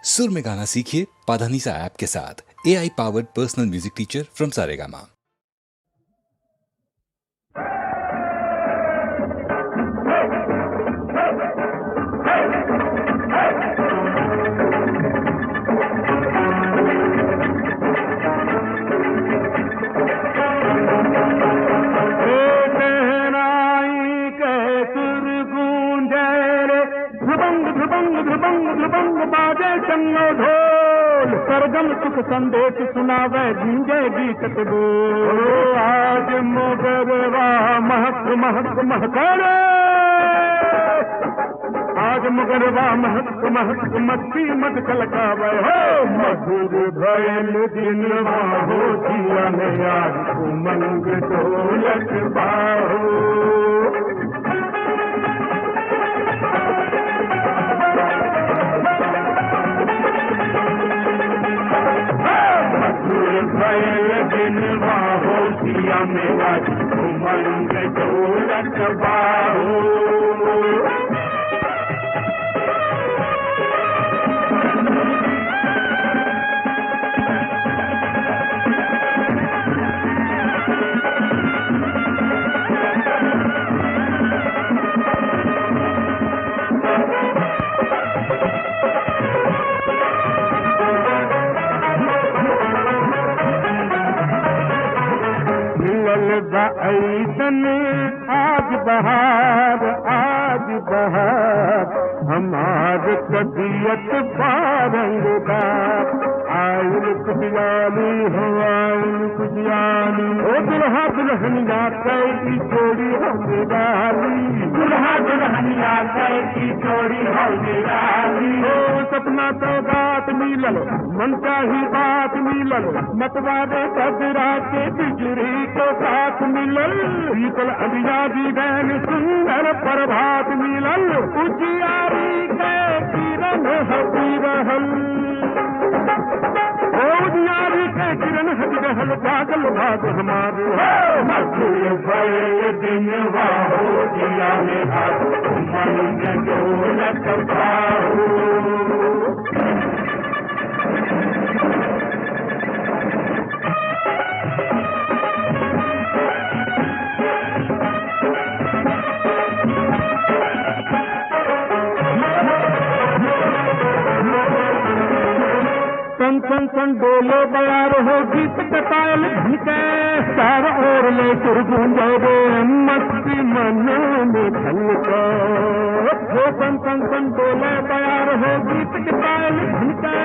सुर में गाना सीखिए पाधानीसा ऐप के साथ। AI powered personal music teacher from Saregama. ध्रुवंग बाजे चन्नो ढोल, सरगम सुख संदेश सुनावे गूंजे गीत बोल। आज मोगरवा महक महक महकारे, आज मोगरवा महक महक मस्ती मत कलकावे हो। मधुर भयल दिनवा हो जिया में आज उमंग ढोलक बाहो। दिनवा हो जिया मेरा उमंग ढोलक बाहो। ऐसन आज बहार, आज बहार हमार तबीयत बारंगदार। आयल कुजियाली हो आयल कुजियाली, ओ दुल्हा दुल्हनिया कैसी जोड़ी हो निराली। दुल्हा दुल्हनिया कैसी जोड़ी हो निराली। ओ सपना तो बात मिलल, मन चाही बात मिलल, मतवादे कदरा के बिजली को साथ मिलल। शीतल अंबियाजी गैन सुंदर प्रभात मिलल, उजियारी के किरण हसी रहल। उजियारी के किरण हसी रहल, पागल भाग हमारे मधुर भय दिनवा हो जिया में आज उमंग ढोलक बाहो। सन सन डोलो बयार हो गीत कटायल झुके, चार ओर ले सुर गूंजे रे मस्ती मन में झलका। हो सन सन सन डोलो बयार हो गीत कटायल झुके,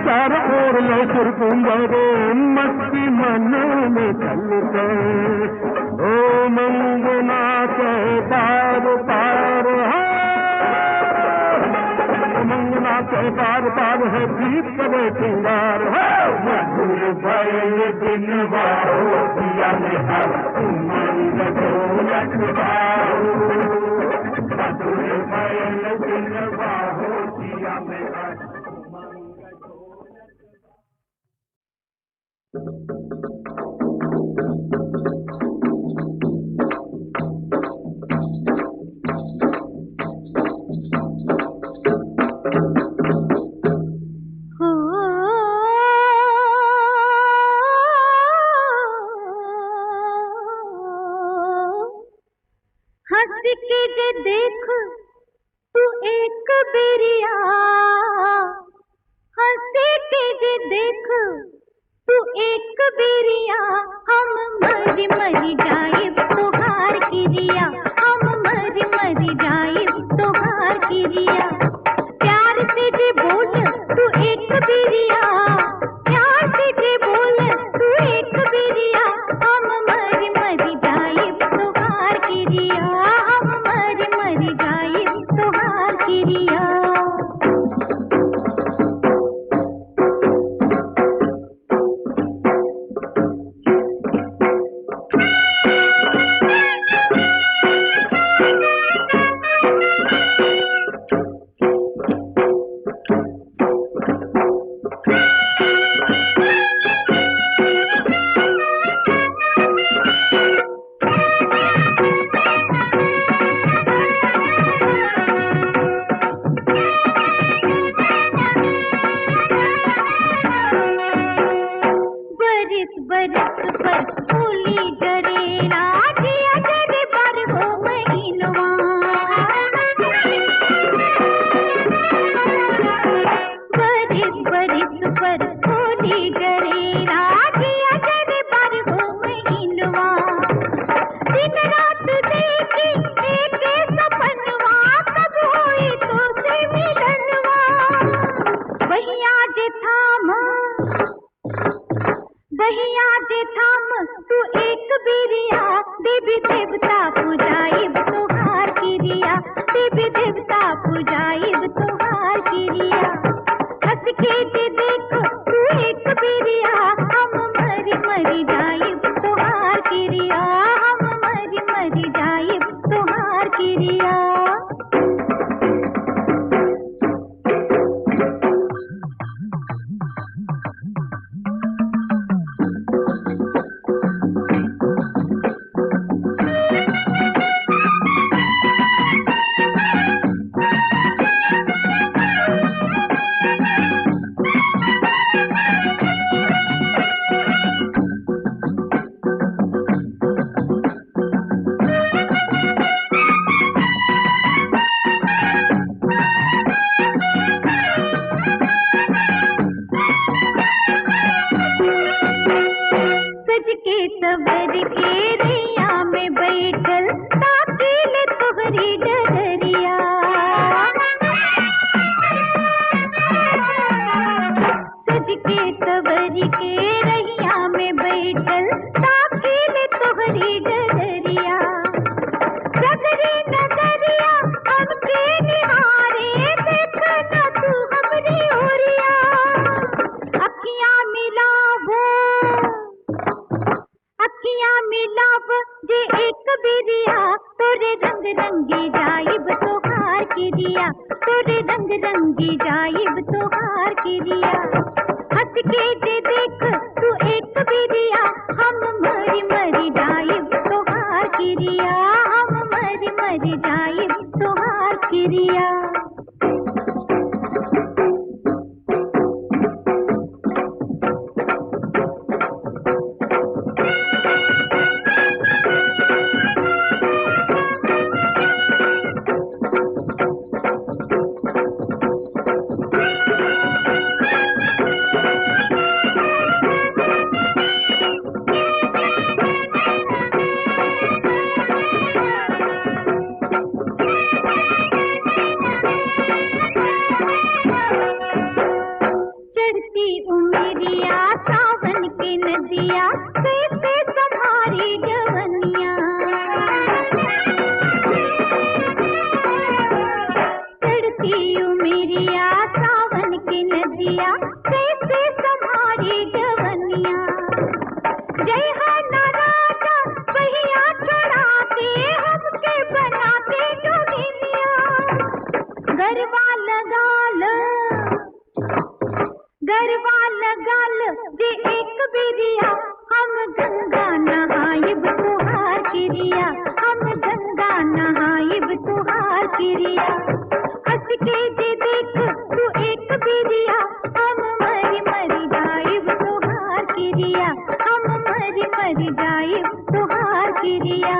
चार ओर ले सुर गूंजे रे मस्ती मन में झलका। ओ मंगना के पार पार मंगना के बार बार है गीत करे सिंगार है। मधुर भयल दिनवा हो जिया में आज उमंग ढोलक बाहो। मधुर भयल दिनवा हो जिया में आज उमंग देख तू एक बेरिया, हंसे के जे देख तू एक बेरिया। हम मरी मरी जाए तोहार की रिया, हम मरी मरी जाए तोहार की रिया। प्यार से जे बोल तू एक बेरिया, प्यार से जे बोल तू एक बेरिया। हम मरी मरी जाए तोहार की रिया, बहिया जे थाम तू एक बिरिया, देवी देवता पुजाइब तुहार किरिया, देवी देवता पुजाइब तुहार किरिया। हंस के जे देख तू एक बिरिया, हम मरी मरी जाइब तुहार किरिया, हम मरी मरी जाइब तुहार किरिया। सवर के रैया में बैठल ताकील तोहरी डगरिया, सज के सवर के रैया में बैठल ताकील तोहरी डगरिया। डगरी नगरिया हमके निहारे, देख न तू हमरी ओरिया। अखियां मिलाव जे एक बिरिया, तोरे रंग रंगी जाइब तोहार किरिया, तोरे रंग रंगी जाइब तोहार किरिया। हंस के जे देख तू एक बिरिया, हम मरी मरी जाइब तोहार किरिया, हम मरी मरी जाइब तोहार किरिया। उमरिया सावन के नदिया, कैसे संभारी जवनिया। चढ़ती उमरिया सावन के नदिया, कैसे संभारी जवनिया। जय हो ना राजा पहिया चढ़ाते, हमके बनाते जोगिनिया। गरबा लगाल जे एक बिरिया, हम गंगा नहाइब तुहार किरिया, हम गंगा नहाइब तुहार किरिया। हंस के जे देख तू एक बिरिया, हम मरी मरी जाइब तुहार किरिया, हम मरी मरी जाइब तुहार किरिया।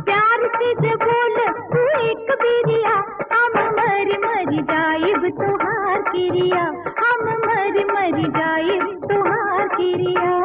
प्यार से जे बोल तू एक बिरिया, हम मरी मरी जाइब तुहार किरिया, हम मरी मरी जाइब तुहार किरिया।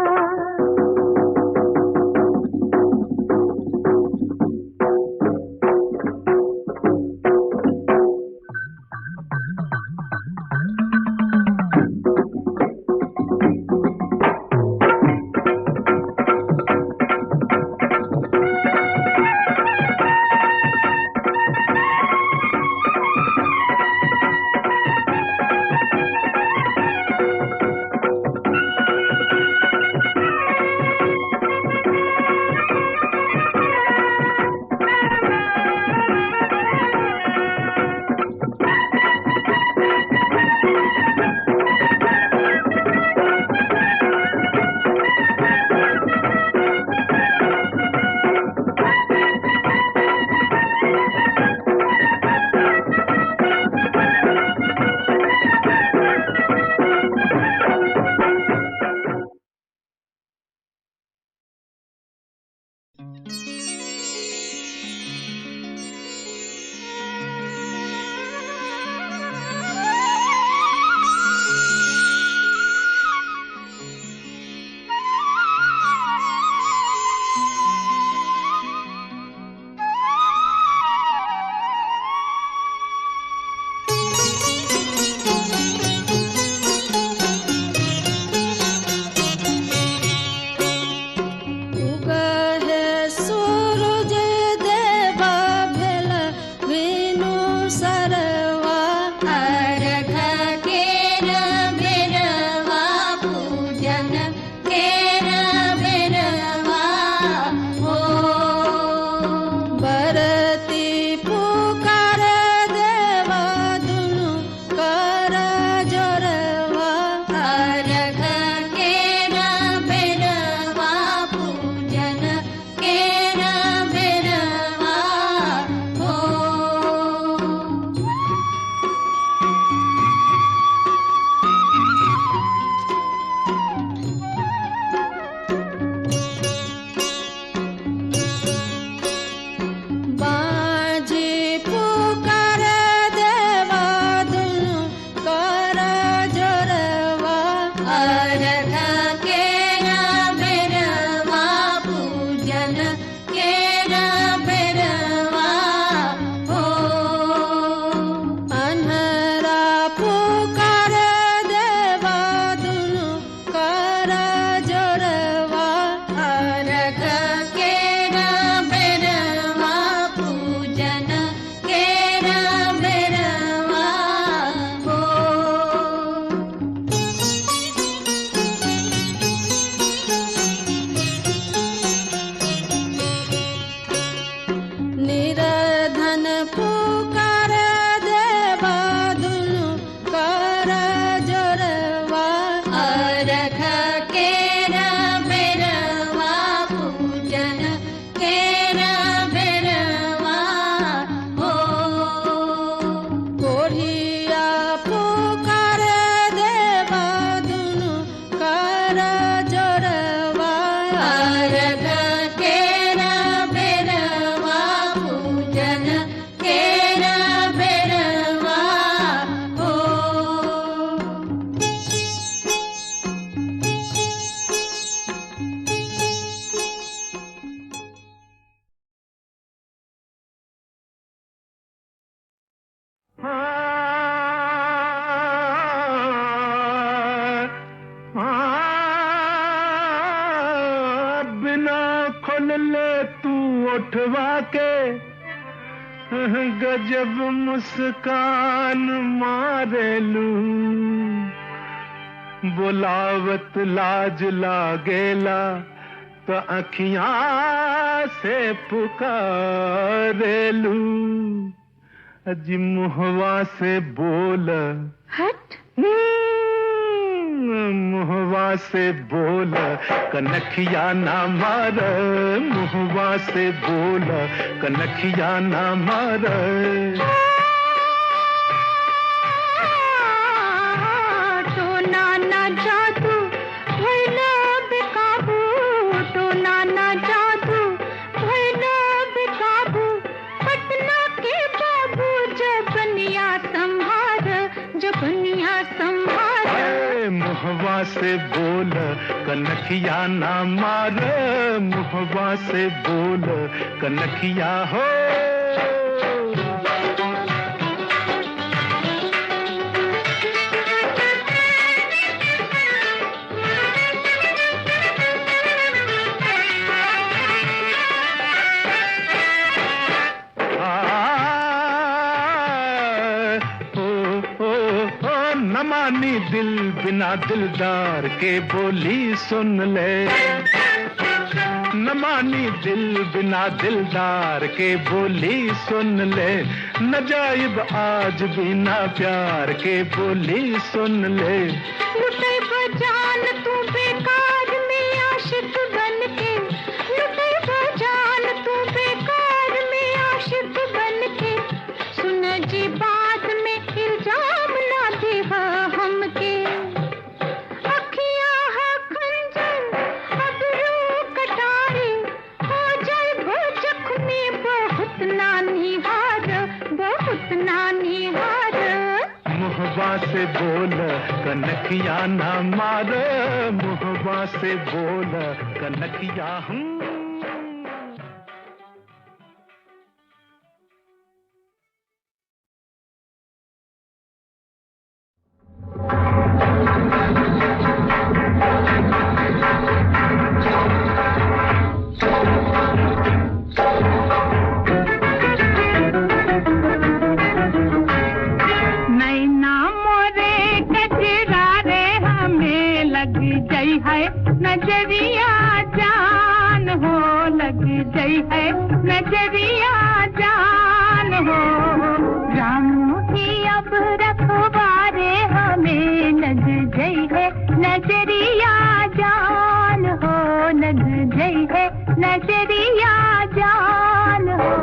सुन ले तू उठवा के गजब मुस्कान मारेलू बुलावत लाज लागेला तो अखियां से पुकारेलू अजी मुहवा से बोल हट मुहवा से बोल कनखिया ना मार मुहवा से बोल कनखिया ना मार टोना ना जादू भैला बेकाबू टोना ना जादू भैला बेकाबू पटना के बाबू जबनिया संभार जबनिया संभार मुहवा से बोल कनखिया ना मार मुहवा से बोल कनखिया हो न मानी दिल बिना दिलदार के बोली सुन ले न मानी दिल बिना दिलदार के बोली सुन ले न जाइब आज बिना प्यार के बोली सुन ले लुटे बजान तू बेकार में आशिक बन के लुटे बजान तू बेकार में आशिक बन के सुन जी बात में इल्जाम ना दे हमके अखियां है खंजर अब रू कटारी हो जाए वो जख्मी बहुत नानी हार मुहवा से बोल कनखिया ना मार मुहवा से बोल कनखिया नजरिया जान हो लग गई है नजरिया जान हो राम ही अब रखवारे हमें लग गई है नजरिया जान हो लग गई है नजरिया जान हो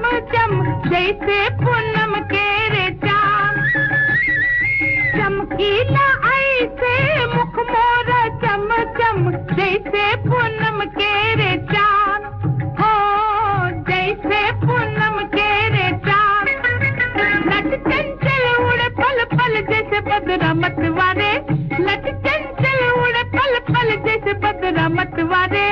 जैसे पूनम के रे चांद चमकीला ऐसे मुख मोरा चम चम जैसे पूनम के रे चांद हो जैसे पूनम के रे चांद लट चंचल उड़े पल पल जैसे बदरा मतवारे लट चंचल उड़े पल पल जैसे बदरा मतवारे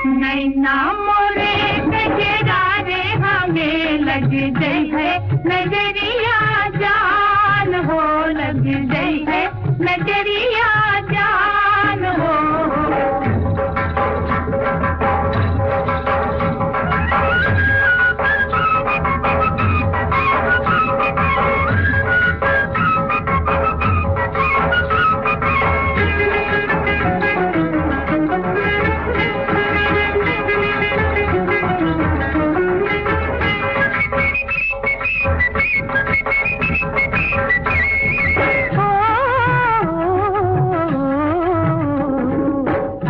नैना मोरे नजरारे हमें लग गई है नजरिया जान हो लग गई है नजरिया जान हो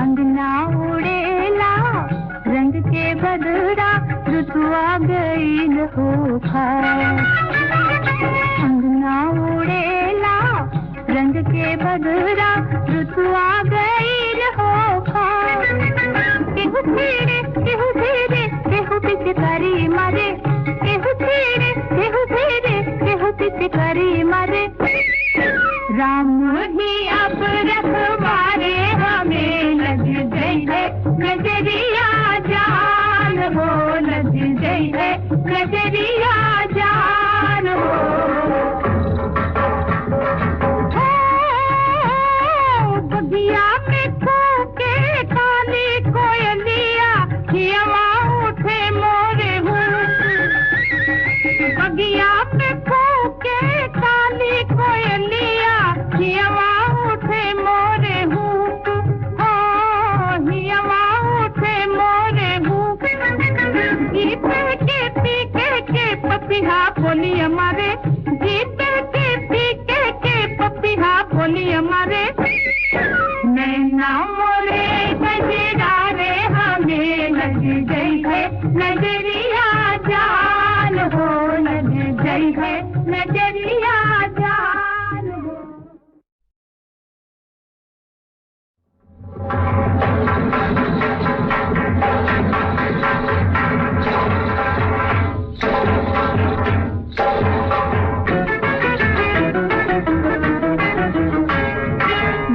अंगना उड़ेला रंग के बदरा ऋतु आ गई हो केहू धीरे केहू पिचकारी बगिया में कूके काली कोयलिया हियवा उठे मोरे हुक बगिया में कूके काली कोयलिया हियवा उठे मोरे हुक हो हियवा उठे मोरे हुक गीत के पीके के पपिहा बोली हमारे गीत के पीके के पपिहा बोली हमारे नैना मोरे गजरा रे हमें लग गई है नजरिया जान हो लग गई है नजरिया जान हो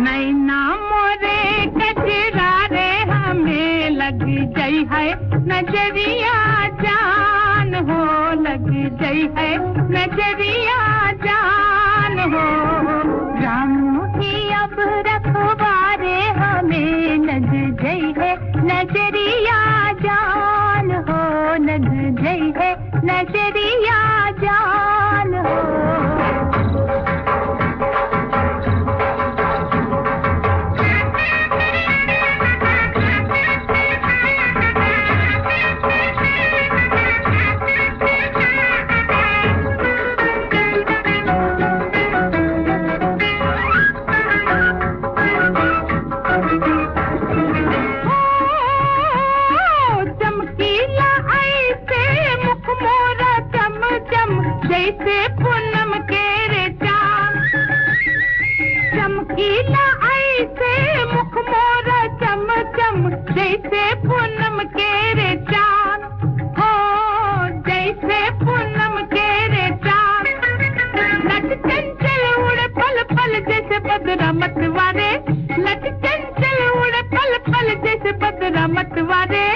नैना मोरे गजरा रे हमें लग गई है नजरिया जान हो लग गई है नजरिया जान हो रामू की अब रखवारे हमें लग गई है नजरिया जान हो लग गई है नजरिया जान हो जैसे पूनम के रे चांद चमकीला ऐसे मुख मोरा चम चम जैसे पूनम के रे चांद हो जैसे पूनम के रे चांद लट चंचल उड़े पल पल जैसे बदरा मतवारे लट चंचल उड़े पल पल जैसे बदरा मतवारे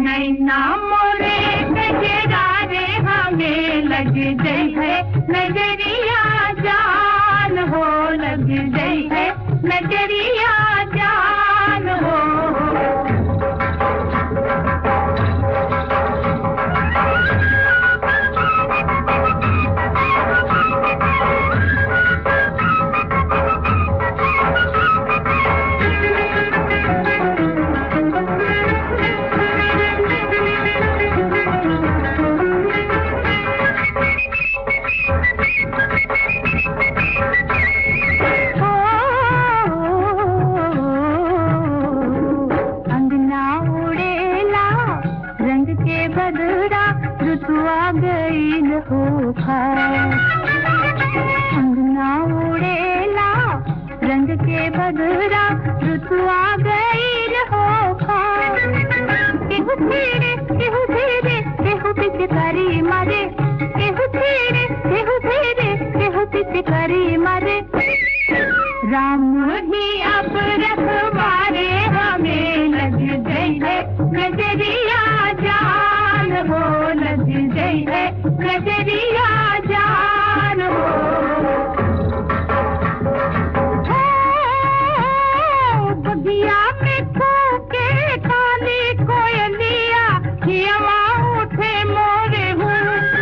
नैना मोरे गजरा रे हमें लग गई है नजरिया जान हो लग गई है नजरिया जान हो अंगना उड़ेला रंग के बदरा ऋतु आ गई हो केहू धीरे केहू धीरे केहू पिचकारी मारे केहू धीरे केहू धीरे केहू पिचकारी मारे राम ही अब रखवारे हमें लग गई है नजरिया जान हो लग गई है नजरिया जान हो बगिया में कूके काली कोयलिया हियवा उठे मोरे हुक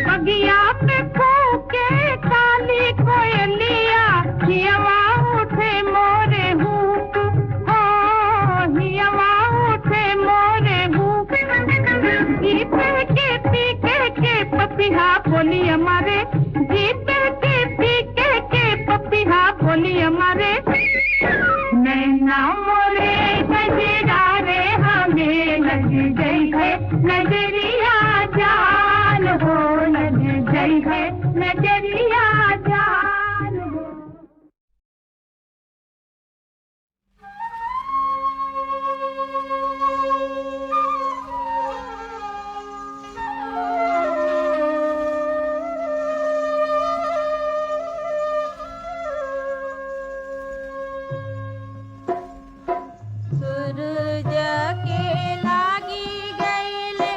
बगिया में कूके काली कोयलिया हियवा उठे मोरे हुक हो हियवा उठे मोरे हुक गीत के पीके के पपिहा बोली हमारे गीत के पीके के पपिहा बोली हमारे नैना मोरे गजरा रे हमें लग गई है नजरिया जान हो लग गई है नजरिया जान हो सूरज के लागी गईले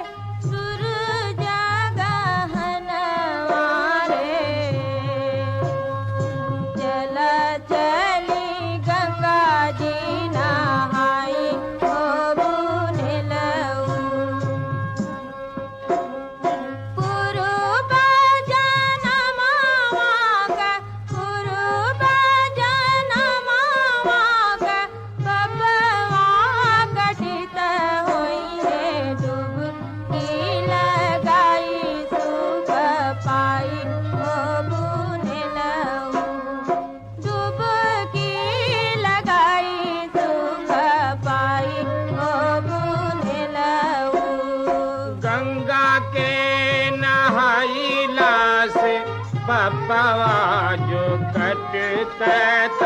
तैत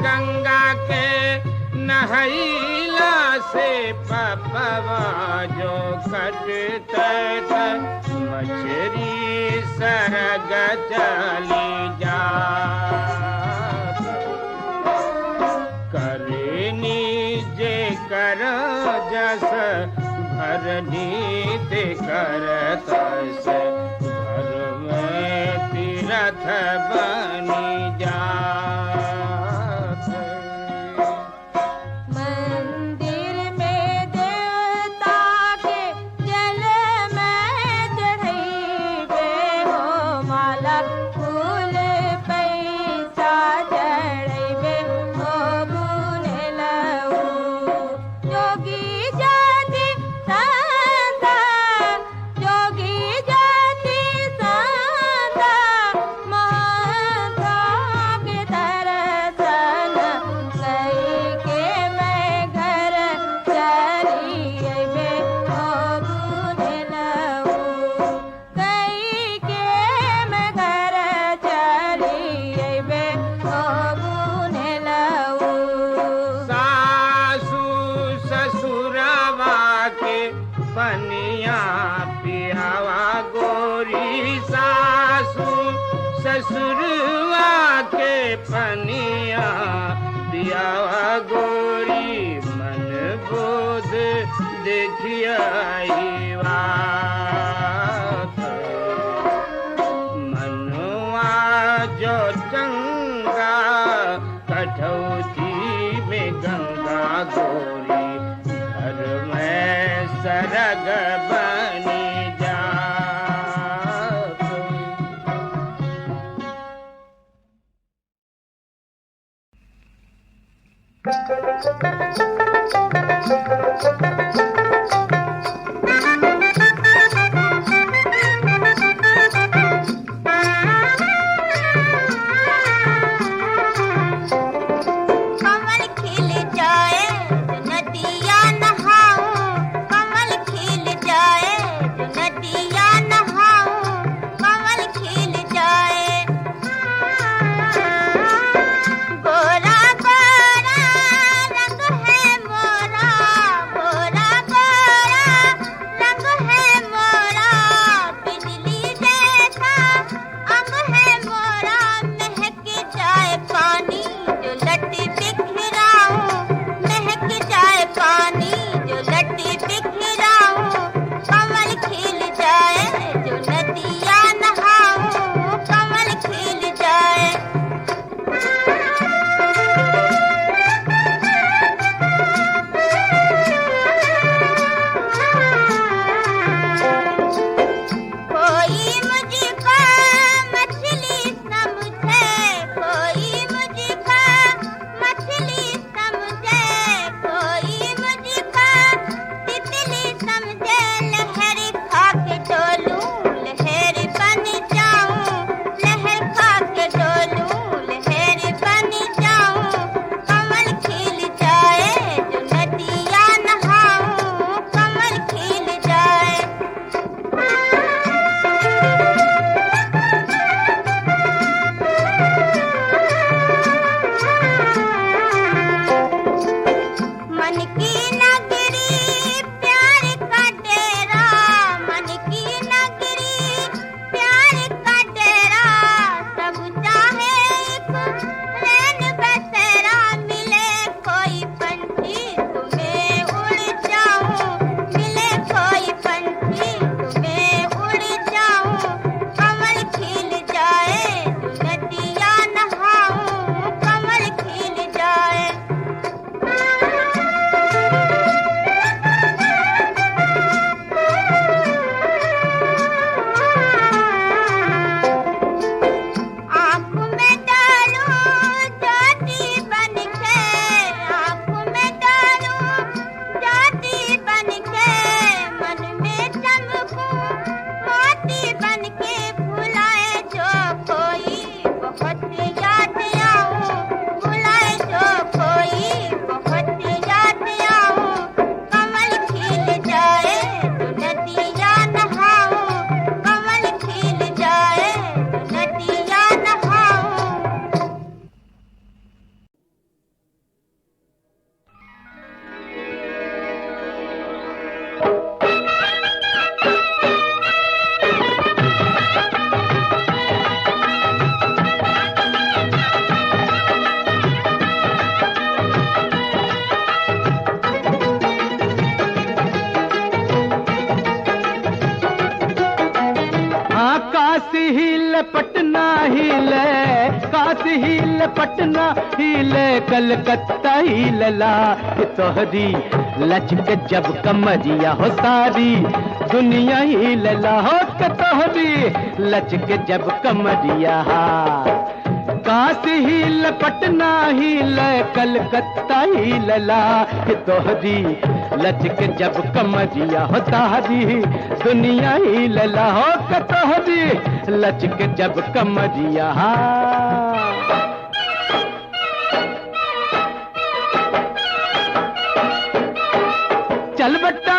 गंगा के नहैला से पपवा जो कटत मछरी सरग चली जा करनी जे कर जस भरनी ते करत से घर में तीरथ बनी जा ससुरवा के पनिया पियावा गोरी मन बोध देखिया मनवा जो चंगा कठौती में गंगा गोरी घर में सरग बनी जा गोरा गोरा रंग है मोरा, गोरा गोरा पटना हिले, काशी हिले, पटना हिले, कलकत्ता हिलला कि तोहरी लचक जब कमरिया हो सारी दुनिया हिलला हो कि तोहरी लचक जब कमरिया। काशी हिल, पटना हिले, कलकत्ता हिलला कि तोहरी लचक जब कमरिया हो सारी दुनिया हिलला हो कि तोहरी लचक जब कमरिया। चल बट्टा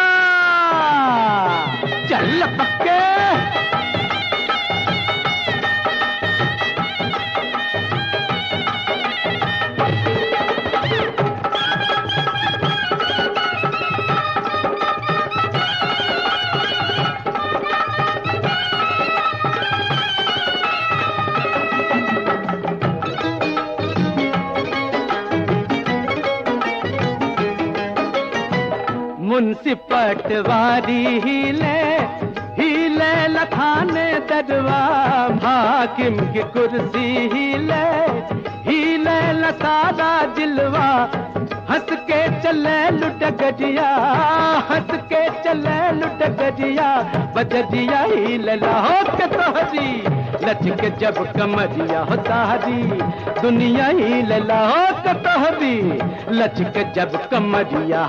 चल पक्के, मुंशी पटवारी हिले, हिले लखाने दरवा, हाकिम की कुर्सी हिले, हिले लसारा जिलवा, हंस के चले लुट गजिया, हंस के चले लुट गजिया, बजरिया हिलला हो के तोहरी लचक जब कमरिया हो सारी दुनिया हिलला हो के तोहरी लचक जब कमरिया।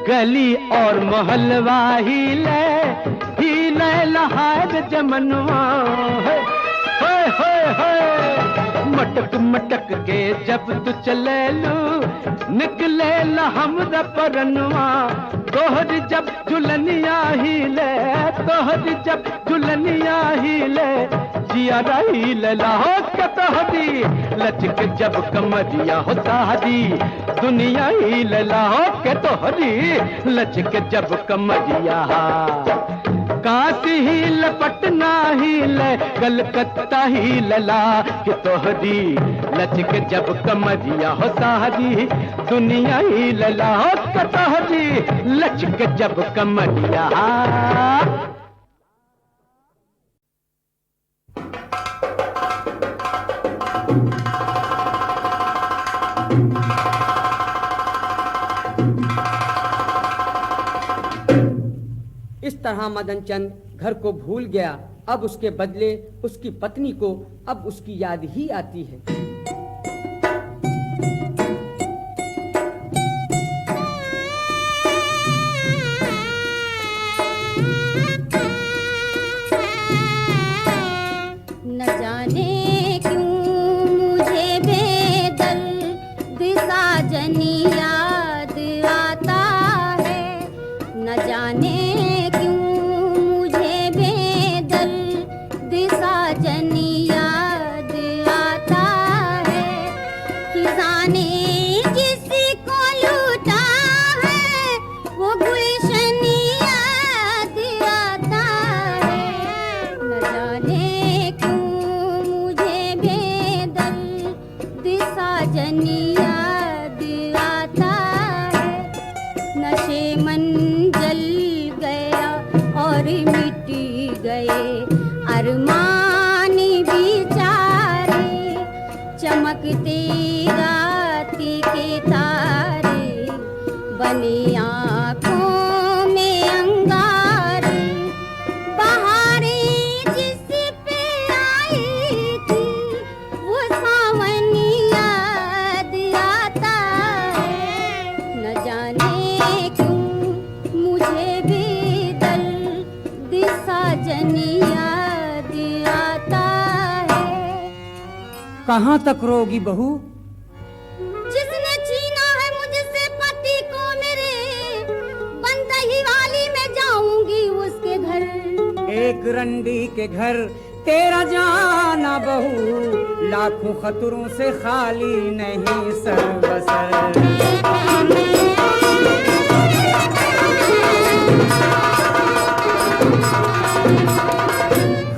गली और मोहल्ला हिले, हिले लहार जमनवा, मटक मटक के जब तू चले लू निकले हमरा परनवा, तोहरी जब झुलनिया हिले, तोहरी जब झुलनिया हिले, जिया रही लला हो के तोहरी लचक जब कमरिया हो सारी दुनिया हिलला हो के तोहरी लचक जब कमरिया। काशी हिल, पटना हिले, कलकत्ता हिलला कि तोहरी लचक जब कमरिया हो सारी दुनिया हिलला हो के तोहरी लचक जब कमरिया। इस तरह मदन चंद घर को भूल गया। अब उसके बदले उसकी पत्नी को अब उसकी याद ही आती है। न जाने क्यों मुझे बेदर्द साजनी याद आता है, न जाने चमकते राती के तारे बने आँखों में अंगारे, बहारे जिस पे आई थी वो सावन याद आता है, न जाने क्यों मुझे भी दर्द साजन याद आता है। कहाँ तक रोगी बहू? जिसने छीना है मुझसे पति को मेरे, बंदही वाली में जाऊंगी उसके घर। एक रंडी के घर तेरा जाना बहू लाखों खतरों से खाली नहीं सर बसर।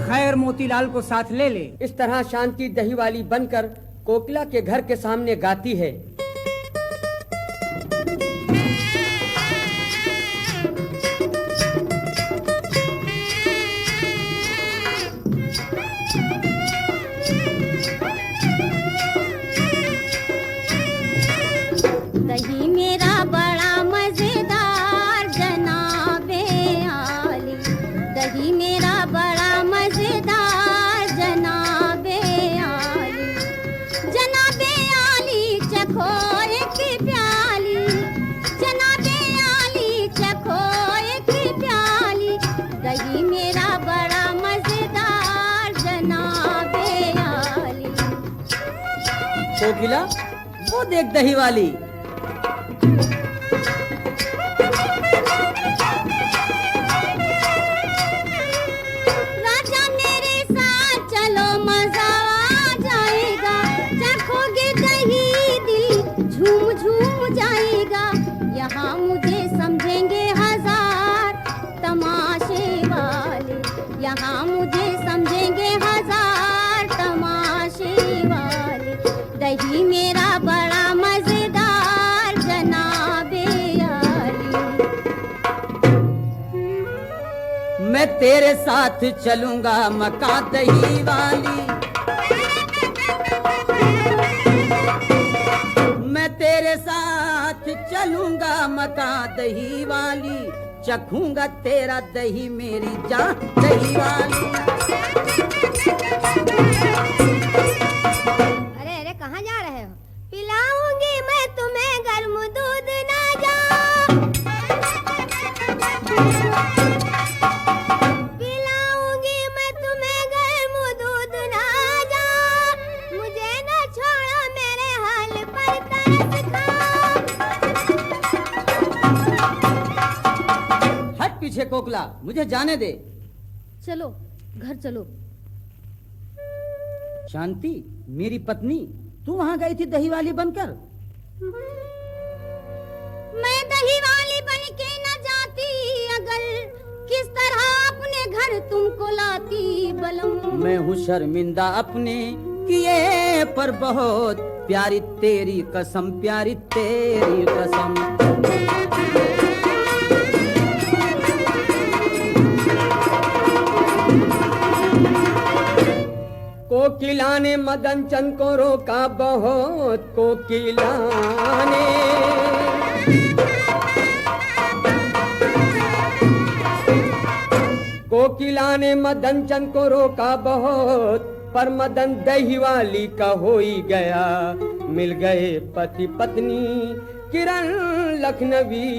खैर मोतीलाल को साथ ले ले। इस तरह शांति दही वाली बनकर कोकिला के घर के सामने गाती है। दही मेरा बड़ा मजेदार जनाबे आली, दही मेरा बड़ा मजेदार जनाबे आली, जनाबे आली चखो एक प्याली, जनाबे आली चखो एक प्याली, दही मेरा बड़ा मजेदार जनाबे आली। कोकिला वो देख दही वाली। राजा मेरे साथ चलो मजा आ जाएगा, चखोगे दही दिल झूम झूम जाएगा, यहाँ मुझे समझेंगे हजार तमाशे वाले, यहाँ मुझे समझेंगे हजार तमाशे वाले, दही मेरा बड़ा मजेदार जनाबे आली। मैं तेरे साथ चलूंगा मका दही वाली, मैं तेरे साथ चलूंगा मका दही वाली, चखूंगा तेरा दही मेरी जान दही वाली। अरे अरे कहाँ जा रहे हो? पिलाऊंगी मैं तुम्हें गर्म दूध ना जा, पिलाऊंगी मैं तुम्हें गर्म दूध ना जा, मुझे ना छोड़ो मेरे हाल पर तरस खा। हट पीछे कोकिला, मुझे जाने दे। चलो घर चलो। शांति मेरी पत्नी, तू वहाँ गई थी दही वाली बनकर? मैं दही वाली बन के न जाती अगर, किस तरह अपने घर तुमको लाती बलम। मैं हूँ शर्मिंदा अपने किए पर बहुत, प्यारी तेरी कसम प्यारी तेरी कसम। कोकिला ने मदन चंद को रोका बहुत, कोकिला ने कोकिला ने मदन चंद को रोका बहुत, पर मदन दही वाली का हो ही गया। मिल गए पति पत्नी किरण लखनवी,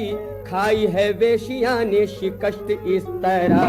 खाई है वेशिया ने शिकस्त इस तरह।